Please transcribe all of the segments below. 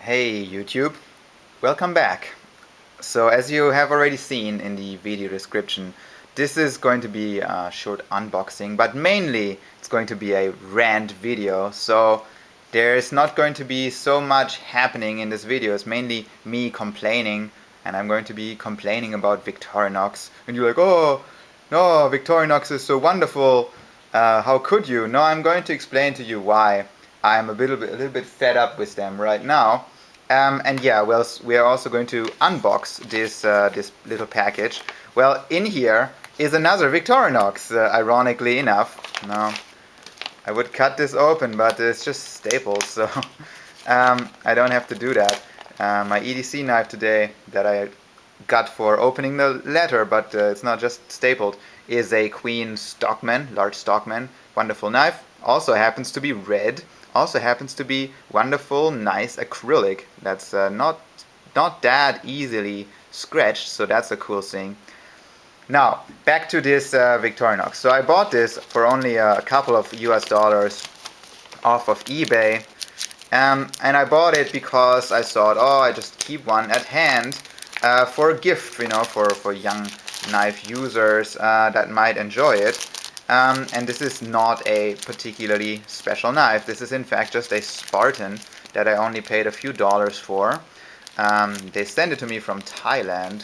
Hey YouTube, welcome back. So as you have already seen in the video description, this is going to be a short unboxing, but mainly it's going to be a rant video. So there's not going to be so much happening in this video. It's mainly me complaining, and I'm going to be complaining about Victorinox. And you're like, oh, no, Victorinox is so wonderful. How could you? No, I'm going to explain to you why I'm a little bit fed up with them right now. And yeah, well, we are also going to unbox this little package. Well, in here is another Victorinox, ironically enough. Now, I would cut this open, but it's just staples, so I don't have to do that. My EDC knife today that I got for opening the letter, but it's not just stapled, is a Queen Stockman, large Stockman, wonderful knife. Also happens to be red. Also happens to be wonderful, nice acrylic. That's not that easily scratched, so that's a cool thing. Now, back to this Victorinox. So I bought this for only a couple of US dollars off of eBay. And I bought it because I thought, oh, I just keep one at hand for a gift, you know, for young knife users that might enjoy it. And this is not a particularly special knife. This is in fact just a Spartan that I only paid a few dollars for. They sent it to me from Thailand,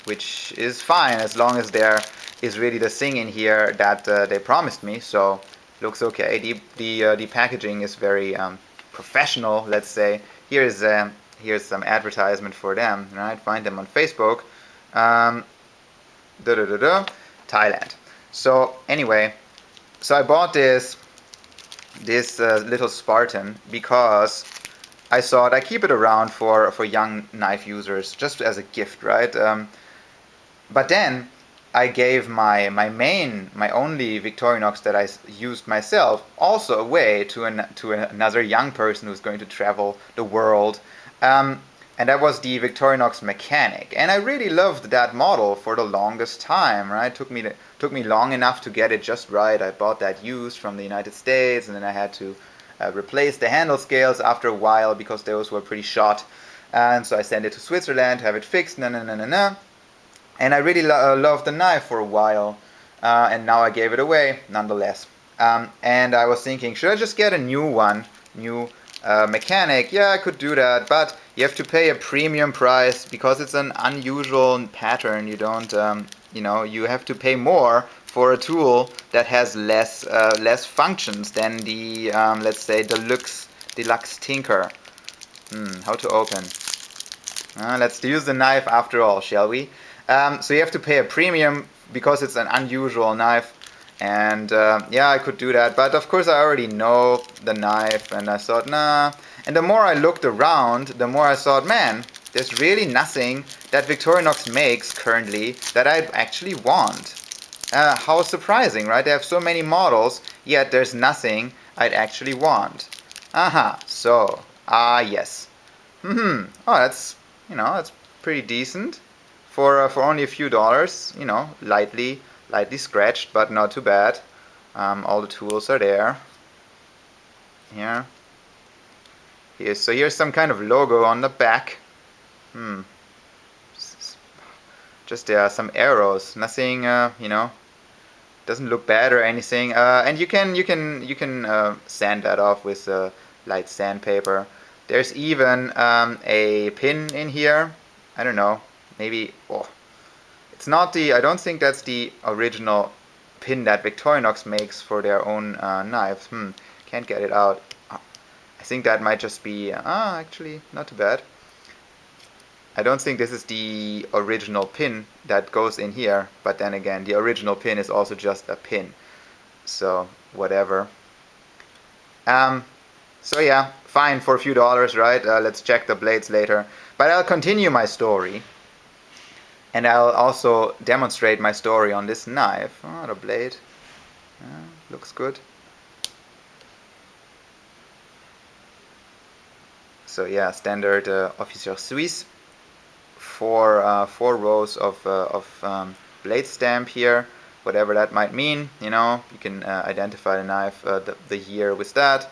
which is fine as long as there is really the thing in here that they promised me. So looks okay. The packaging is very professional, let's say. Here's some advertisement for them. Right, find them on Facebook. Thailand. So anyway, so I bought this little Spartan because I thought I keep it around for young knife users just as a gift, right? But then I gave my only Victorinox that I used myself also away to another young person who's going to travel the world. And that was the Victorinox Mechanic, and I really loved that model for the longest time. Right, took me long enough to get it just right. I bought that used from the United States, and then I had to replace the handle scales after a while because those were pretty shot. And so I sent it to Switzerland, have it fixed. And I really loved the knife for a while, and now I gave it away nonetheless. And I was thinking, should I just get a new one, new Mechanic? Yeah, I could do that, but you have to pay a premium price because it's an unusual pattern. You don't, you know, you have to pay more for a tool that has less functions than the, let's say, deluxe Tinker. How to open? Let's use the knife after all, shall we? So you have to pay a premium because it's an unusual knife. And yeah, I could do that, but of course I already know the knife, and I thought, nah. And the more I looked around, the more I thought, man, there's really nothing that Victorinox makes currently that I actually want. How surprising, right? They have so many models, yet there's nothing I'd actually want. Aha, so, yes. Oh, that's, you know, that's pretty decent for only a few dollars, you know, lightly scratched, but not too bad. All the tools are there. So here's some kind of logo on the back. Just there are some arrows. Nothing, you know, doesn't look bad or anything. And you can sand that off with light sandpaper. There's even a pin in here. I don't know. Maybe. Oh. It's not I don't think that's the original pin that Victorinox makes for their own knives. Can't get it out. I think that might just be, actually, not too bad. I don't think this is the original pin that goes in here, but then again, the original pin is also just a pin. So, whatever. So yeah, fine for a few dollars, right? Let's check the blades later. But I'll continue my story. And I'll also demonstrate my story on this knife. Oh, the blade. Looks good. So yeah, standard Officier Suisse. Four rows of blade stamp here. Whatever that might mean, you know. You can identify the knife, the year with that.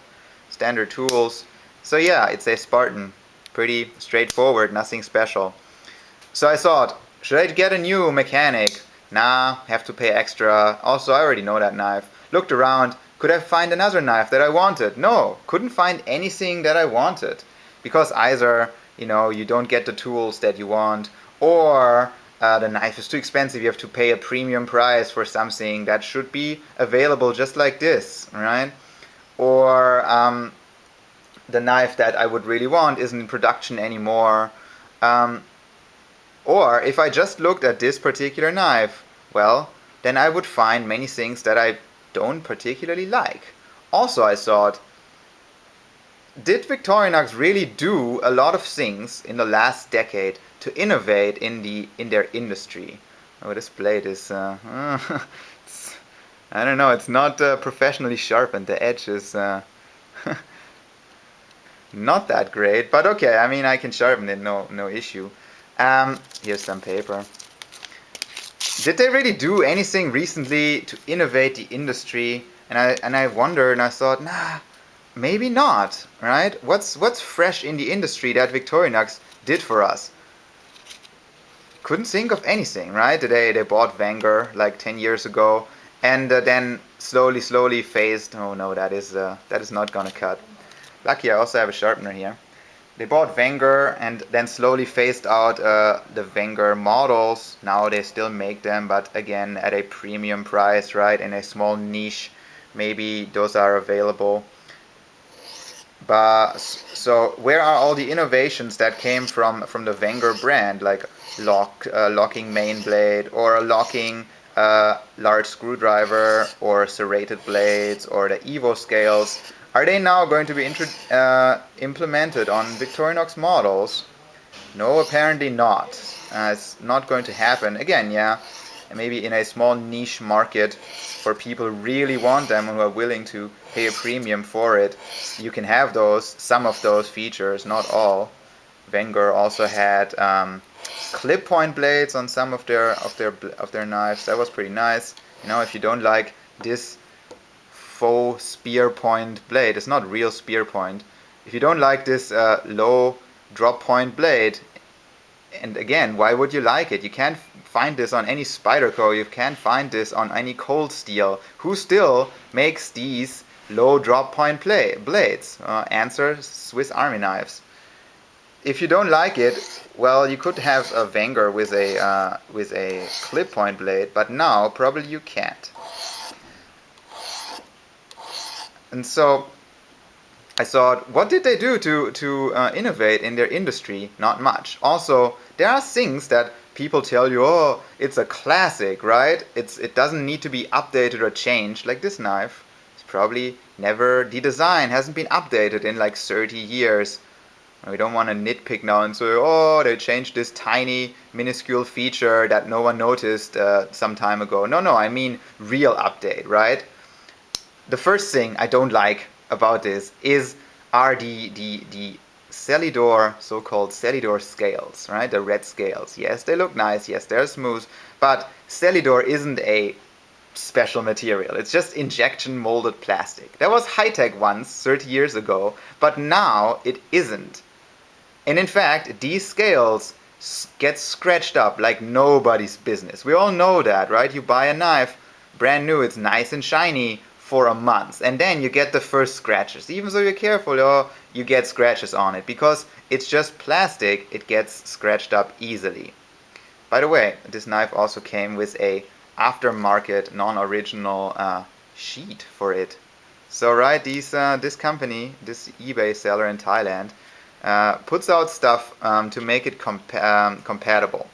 Standard tools. So yeah, it's a Spartan. Pretty straightforward, nothing special. So I thought, should I get a new mechanic? Nah, have to pay extra. Also, I already know that knife. Looked around, could I find another knife that I wanted? No, couldn't find anything that I wanted. Because either, you don't get the tools that you want, or the knife is too expensive, you have to pay a premium price for something that should be available just like this, right? Or the knife that I would really want isn't in production anymore. Um, or if I just looked at this particular knife, well, then I would find many things that I don't particularly like. Also, I thought, did Victorinox really do a lot of things in the last decade to innovate in their industry? Oh, this blade is, I don't know, it's not professionally sharpened. The edge is not that great, but okay, I mean, I can sharpen it, no issue. Here's some paper. Did they really do anything recently to innovate the industry? And I wondered, and I thought, nah, maybe not, right? What's fresh in the industry that Victorinox did for us? Couldn't think of anything, right? They bought Wenger like 10 years ago, and then slowly phased. Oh no, that is not gonna cut. Lucky I also have a sharpener here. They bought Wenger and then slowly phased out the Wenger models. Now they still make them, but again at a premium price, right? In a small niche, maybe those are available. But so where are all the innovations that came from the Wenger brand, like locking main blade, or a locking large screwdriver, or serrated blades, or the Evo scales? Are they now going to be implemented on Victorinox models? No, apparently not. It's not going to happen. Again, yeah, maybe in a small niche market where people really want them and who are willing to pay a premium for it, you can have some of those features, not all. Wenger also had clip point blades on some of their knives. That was pretty nice. If you don't like this faux spear point blade, it's not real spear point. If you don't like this low drop point blade, and again, why would you like it? You can't find this on any Spyderco, you can't find this on any Cold Steel. Who still makes these low drop point blades? Answer, Swiss Army knives. If you don't like it, well, you could have a Wenger with a clip point blade, but now probably you can't. And so I thought, what did they do to innovate in their industry? Not much. Also, there are things that people tell you, oh, it's a classic, right? It doesn't need to be updated or changed. Like this knife, it's probably never, the design hasn't been updated in like 30 years. We don't want to nitpick now and say, oh, they changed this tiny, minuscule feature that no one noticed some time ago. No, I mean real update, right? The first thing I don't like about this are the Celidor, so-called Celidor scales, right? The red scales. Yes, they look nice. Yes, they're smooth. But Celidor isn't a special material. It's just injection molded plastic. That was high-tech once, 30 years ago, but now it isn't. And in fact, these scales get scratched up like nobody's business. We all know that, right? You buy a knife, brand new, it's nice and shiny for a month, and then you get the first scratches. Even though you're careful, you get scratches on it because it's just plastic. It gets scratched up easily. By the way, this knife also came with a aftermarket non-original sheet for it. So right, this company, this eBay seller in Thailand, puts out stuff to make it compatible.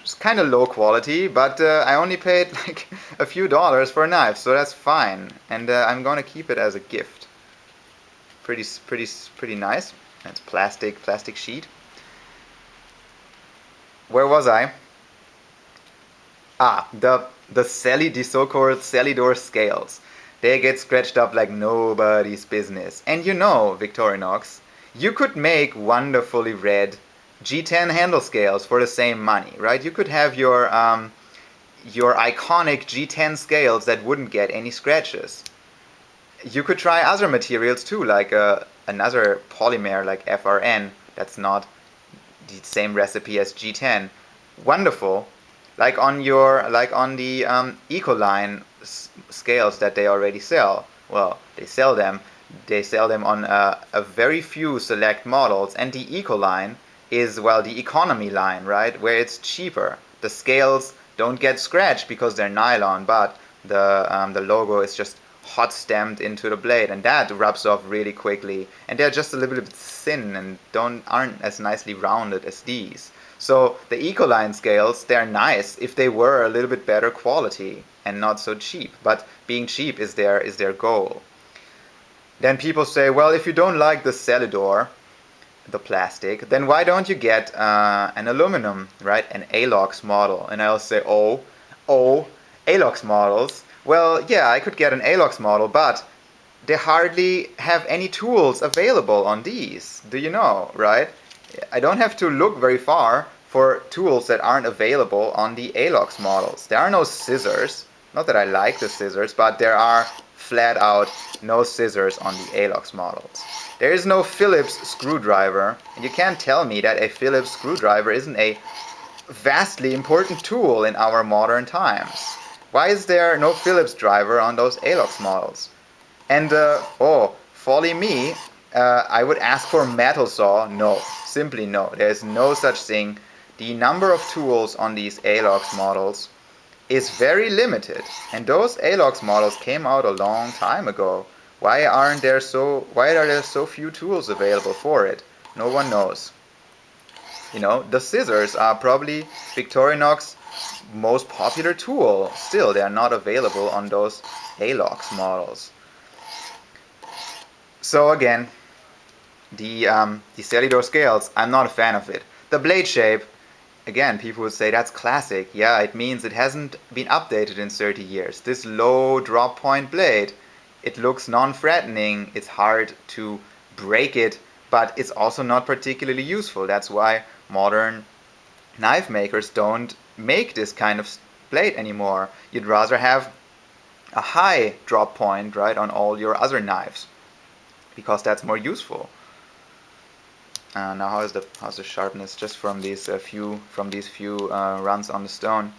It's kind of low quality, but I only paid like a few dollars for a knife, so that's fine. And I'm gonna keep it as a gift. Pretty nice. It's plastic sheet. Where was I? The so-called Celidor scales. They get scratched up like nobody's business. And Victorinox, you could make wonderfully red G10 handle scales for the same money, right? You could have your iconic G10 scales that wouldn't get any scratches. You could try other materials too, like another polymer like FRN. That's not the same recipe as G10. Wonderful. Like on the Ecoline scales that they already sell. Well, they sell them. They sell them on a very few select models, and the Ecoline is, well, the economy line, right, where it's cheaper. The scales don't get scratched because they're nylon, but the logo is just hot stamped into the blade, and that rubs off really quickly. And they're just a little bit thin and aren't as nicely rounded as these. So the Ecoline scales, they're nice if they were a little bit better quality and not so cheap. But being cheap is their goal. Then people say, well, if you don't like the Celidor, the plastic, then why don't you get an aluminum, right? An Alox model. And I'll say, Alox models. Well, yeah, I could get an Alox model, but they hardly have any tools available on these. Do you know, right? I don't have to look very far for tools that aren't available on the Alox models. There are no scissors. Not that I like the scissors, but there are flat out no scissors on the Alox models. There is no Phillips screwdriver, and you can't tell me that a Phillips screwdriver isn't a vastly important tool in our modern times. Why is there no Phillips driver on those Alox models? And, folly me, I would ask for metal saw. No, simply no. There's no such thing. The number of tools on these Alox models is very limited, and those Alox models came out a long time ago. Why are there so few tools available for it? No one knows. The scissors are probably Victorinox's most popular tool. Still, they are not available on those Alox models. So again, the Celidor scales, I'm not a fan of it. The blade shape, again, people would say that's classic. Yeah, it means it hasn't been updated in 30 years. This low drop point blade, it looks non-threatening. It's hard to break it, but it's also not particularly useful. That's why modern knife makers don't make this kind of blade anymore. You'd rather have a high drop point, right, on all your other knives, because that's more useful. Now, how's the sharpness just from these few runs on the stone?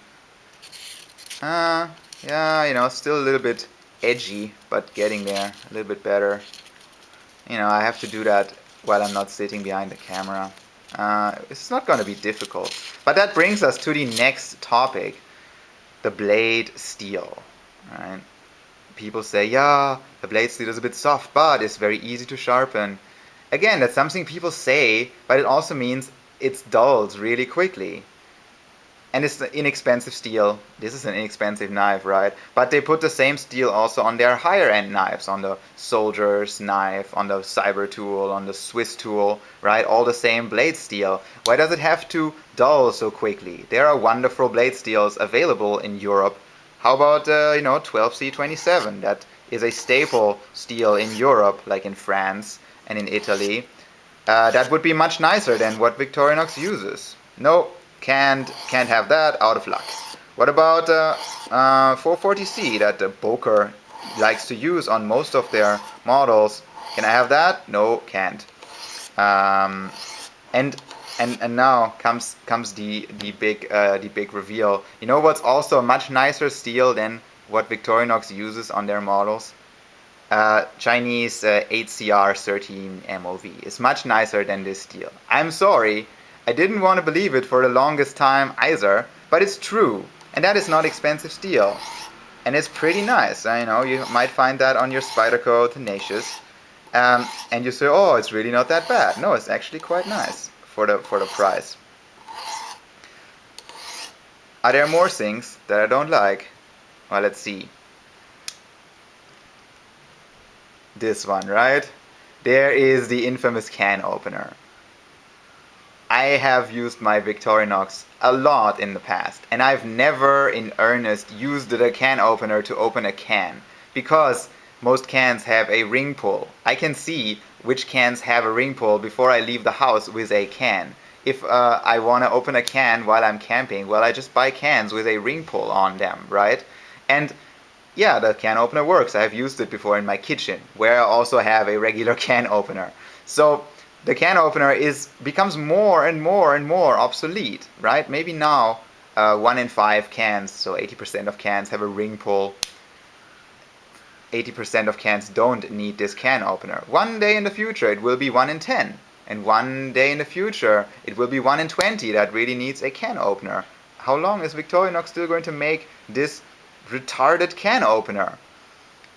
Yeah, still a little bit edgy, but getting there a little bit better. I have to do that while I'm not sitting behind the camera. It's not going to be difficult. But that brings us to the next topic, the blade steel. Right? People say, yeah, the blade steel is a bit soft, but it's very easy to sharpen. Again, that's something people say, but it also means it dulls really quickly. And it's inexpensive steel. This is an inexpensive knife, right? But they put the same steel also on their higher end knives, on the soldier's knife, on the cyber tool, on the Swiss tool, right? All the same blade steel. Why does it have to dull so quickly? There are wonderful blade steels available in Europe. How about 12C27? That is a staple steel in Europe, like in France and in Italy. That would be much nicer than what Victorinox uses. No, can't have that, out of luck. What about 440C that the Boker likes to use on most of their models? Can I have that? No, can't. And now comes the big reveal. You know what's also a much nicer steel than what Victorinox uses on their models? Chinese 8CR13 MOV is much nicer than this steel. I'm sorry, I didn't want to believe it for the longest time either, but it's true, and that is not expensive steel, and it's pretty nice. You might find that on your Spyderco Tenacious, and you say, oh, it's really not that bad. No, it's actually quite nice for the price. Are there more things that I don't like? Well, let's see. This one, right? There is the infamous can opener. I have used my Victorinox a lot in the past, and I've never in earnest used the can opener to open a can, because most cans have a ring pull. I can see which cans have a ring pull before I leave the house with a can. If I want to open a can while I'm camping, well, I just buy cans with a ring pull on them, right? And yeah, the can opener works. I've used it before in my kitchen, where I also have a regular can opener. So the can opener becomes more and more and more obsolete, right? Maybe now 1 in 5 cans, so 80% of cans have a ring pull. 80% of cans don't need this can opener. One day in the future it will be 1 in 10. And one day in the future it will be 1 in 20 that really needs a can opener. How long is Victorinox still going to make this retarded can opener?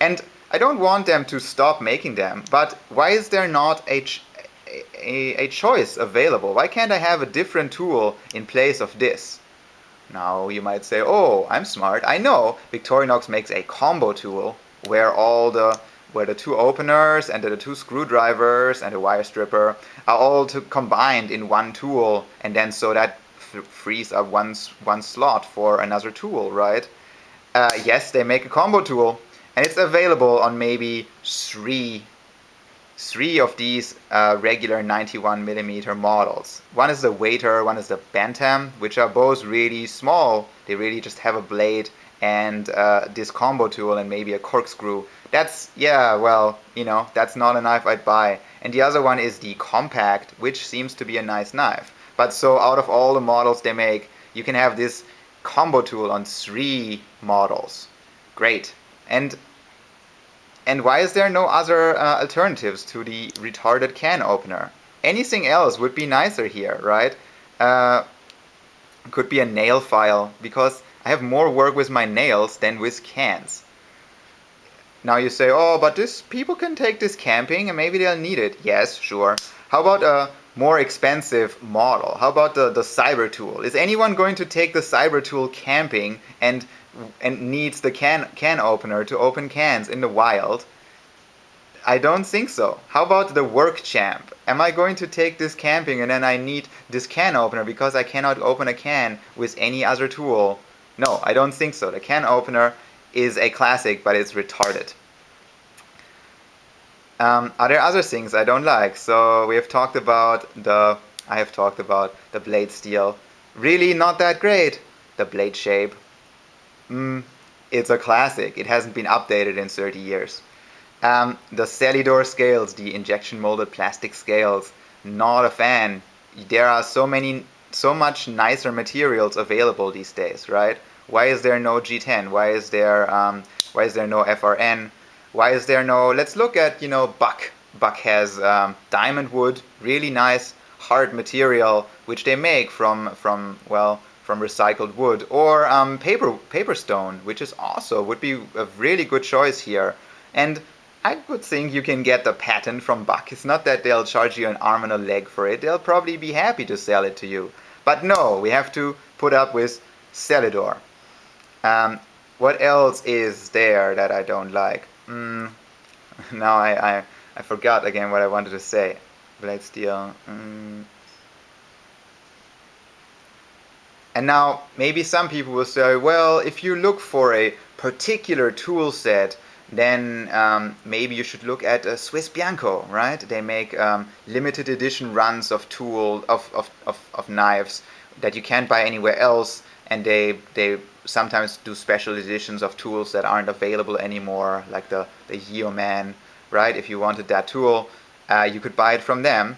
And I don't want them to stop making them, but why is there not a choice available? Why can't I have a different tool in place of this? Now you might say, oh, I'm smart. I know Victorinox makes a combo tool where the two openers and the two screwdrivers and a wire stripper are all combined in one tool, and then so that frees up one slot for another tool, right? Yes, they make a combo tool, and it's available on maybe three of these regular 91mm models. One is the Waiter, one is the Bantam, which are both really small. They really just have a blade and this combo tool and maybe a corkscrew. That's, yeah, well, that's not a knife I'd buy. And the other one is the Compact, which seems to be a nice knife. But so out of all the models they make, you can have this combo tool on 3 models. Great. And why is there no other alternatives to the retarded can opener? Anything else would be nicer here, right? Could be a nail file, because I have more work with my nails than with cans. Now you say, oh, but people can take this camping and maybe they'll need it. Yes, sure. How about a more expensive model? How about the Cyber Tool? Is anyone going to take the Cyber Tool camping and needs the can opener to open cans in the wild? I don't think so. How about the Work Champ? Am I going to take this camping and then I need this can opener because I cannot open a can with any other tool? No, I don't think so. The can opener is a classic, but it's retarded. Are there other things I don't like? So I have talked about the blade steel. Really not that great. The blade shape. It's a classic. It hasn't been updated in 30 years. The Celidor scales, the injection molded plastic scales, not a fan. There are so much nicer materials available these days, right? Why is there no G10? Why is there no FRN? Why is there no? Let's look at Buck. Buck has diamond wood, really nice hard material, which they make from recycled wood, or paper stone, which is also would be a really good choice here. And I would think you can get the patent from Buck. It's not that they'll charge you an arm and a leg for it. They'll probably be happy to sell it to you. But no, we have to put up with Celidor. What else is there that I don't like? Now I forgot again what I wanted to say. Blade steel. And now maybe some people will say, well, if you look for a particular tool set, then maybe you should look at Swiss Bianco, right? They make limited edition runs of knives that you can't buy anywhere else, and they sometimes do special editions of tools that aren't available anymore, like the Yeoman, right? If you wanted that tool, you could buy it from them.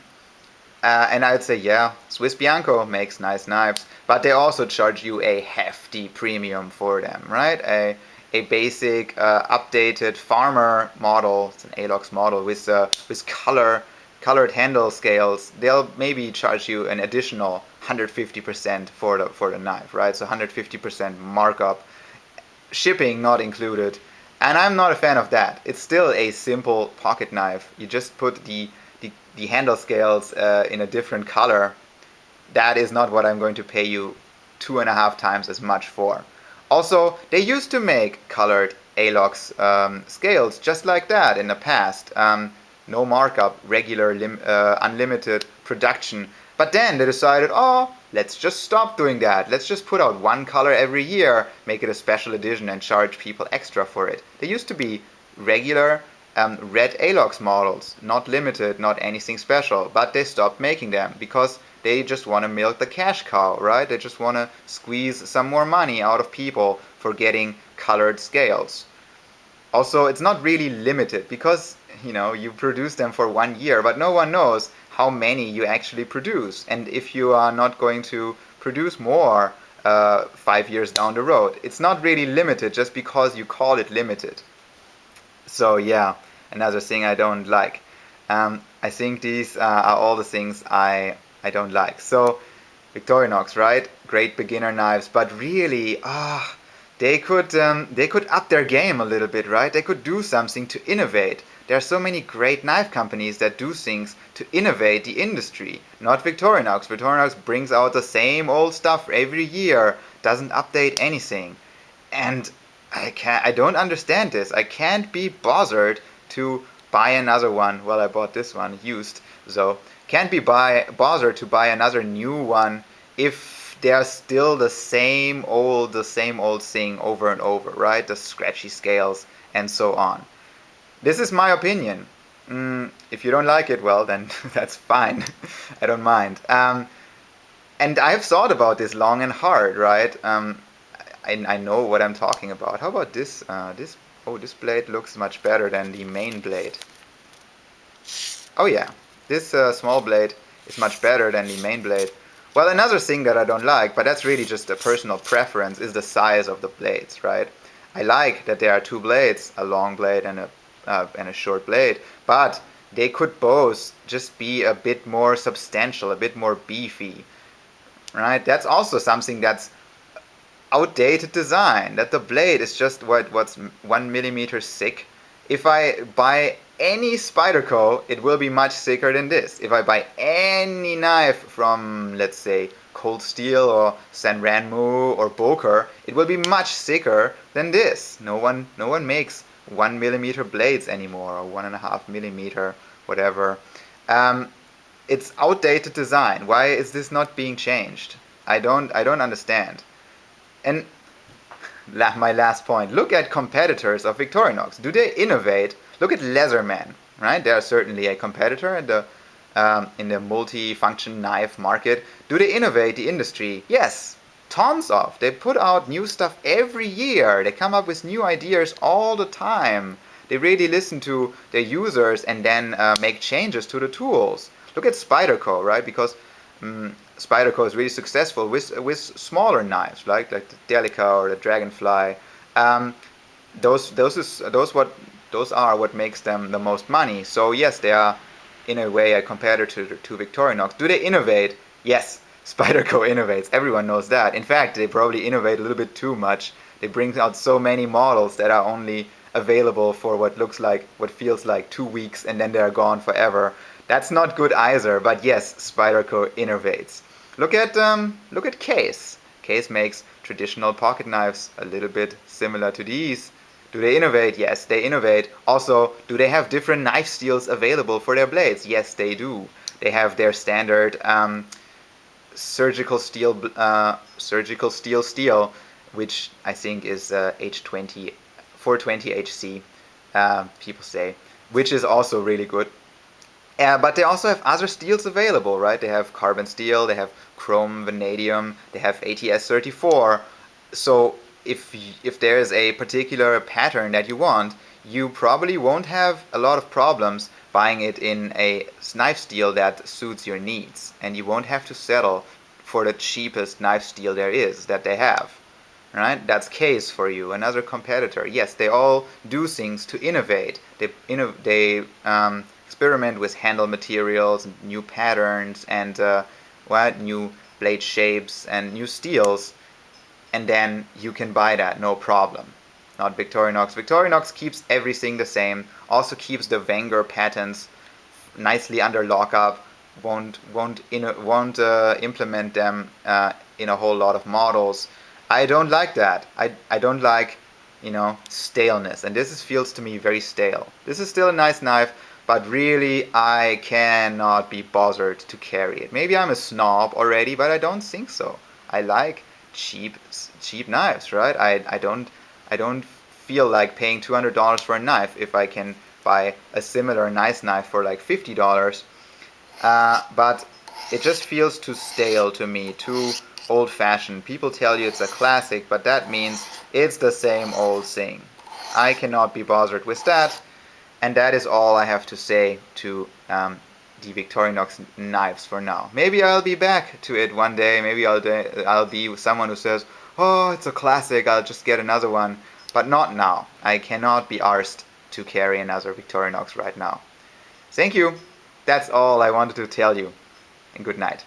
And I'd say, yeah, Swiss Bianco makes nice knives, but they also charge you a hefty premium for them, right? A basic updated farmer model, it's an Alox model with colored handle scales. They'll maybe charge you an additional 150% for the knife, right? So 150% markup, shipping not included. And I'm not a fan of that. It's still a simple pocket knife. You just put the handle scales in a different color. That is not what I'm going to pay you 2.5 times as much for. Also, they used to make colored Alox scales just like that in the past. No markup, regular unlimited production. But then they decided, oh, let's just stop doing that. Let's just put out one color every year, make it a special edition, and charge people extra for it. There used to be regular red Alox models, not limited, not anything special, but they stopped making them because they just want to milk the cash cow, right? They just want to squeeze some more money out of people for getting colored scales. Also, it's not really limited because, you produce them for 1 year, but no one knows how many you actually produce. And if you are not going to produce more 5 years down the road, it's not really limited just because you call it limited. So yeah, another thing I don't like. I think these are all the things I don't like. So Victorinox, right? Great beginner knives, but really, they could up their game a little bit, right? They could do something to innovate. There are so many great knife companies that do things to innovate the industry. Not Victorinox. Victorinox brings out the same old stuff every year, doesn't update anything. And I don't understand this. I can't be bothered to buy another one. Well, I bought this one used, so can't be bothered to buy another new one if they're still the same old thing over and over, right? The scratchy scales and so on. This is my opinion. If you don't like it, well, then that's fine. I don't mind. And I've thought about this long and hard, right? I know what I'm talking about. How about this? This blade looks much better than the main blade. Oh yeah, this small blade is much better than the main blade. Well, another thing that I don't like, but that's really just a personal preference, is the size of the blades, right? I like that there are two blades, a long blade and a short blade, but they could both just be a bit more substantial, a bit more beefy, right? That's also something that's outdated design, that the blade is just what's 1 millimeter thick. If I buy any Spyderco, it will be much thicker than this. If I buy any knife from, let's say, Cold Steel or San Ranmu or Boker, it will be much thicker than this. No one makes 1 millimeter blades anymore, or 1.5 millimeter, whatever. It's outdated design. Why is this not being changed? I don't understand. And my last point, look at competitors of Victorinox. Do they innovate? Look at Leatherman, right? They are certainly a competitor in the multi-function knife market. Do they innovate the industry? Yes, tons of. They put out new stuff every year. They come up with new ideas all the time. They really listen to their users and then make changes to the tools. Look at Spyderco, right? Because Spyderco is really successful with smaller knives, like the Delica or the Dragonfly. Those are what makes them the most money. So yes, they are in a way a competitor to Victorinox. Do they innovate? Yes, Spyderco innovates. Everyone knows that. In fact, they probably innovate a little bit too much. They bring out so many models that are only available for what feels like 2 weeks, and then they're gone forever. That's not good either. But yes, Spyderco innovates. Look at Case. Case makes traditional pocket knives a little bit similar to these. Do they innovate? Yes, they innovate. Also, do they have different knife steels available for their blades? Yes, they do. They have their standard surgical steel, which I think is H20, 420 HC, people say, which is also really good. But they also have other steels available, right? They have carbon steel, they have chrome vanadium, they have ATS-34. So if there is a particular pattern that you want, you probably won't have a lot of problems buying it in a knife steel that suits your needs, and you won't have to settle for the cheapest knife steel there is that they have. Right? That's Case for you, another competitor. Yes, they all do things to innovate. They experiment with handle materials, new patterns, and new blade shapes and new steels, and then you can buy that, no problem. Not Victorinox. Victorinox keeps everything the same, also keeps the Wenger patents nicely under lockup, won't implement them in a whole lot of models. I don't like that. I don't like, staleness, and feels to me very stale. This is still a nice knife, but really I cannot be bothered to carry it. Maybe I'm a snob already, but I don't think so. I like cheap knives, right? I don't feel like paying $200 for a knife if I can buy a similar nice knife for like $50. But it just feels too stale to me, too old-fashioned. People tell you it's a classic, but that means it's the same old thing. I cannot be bothered with that. And that is all I have to say to the Victorinox knives for now. Maybe I'll be back to it one day. Maybe I'll be someone who says, "Oh, it's a classic. I'll just get another one." But not now. I cannot be arsed to carry another Victorinox right now. Thank you. That's all I wanted to tell you. And good night.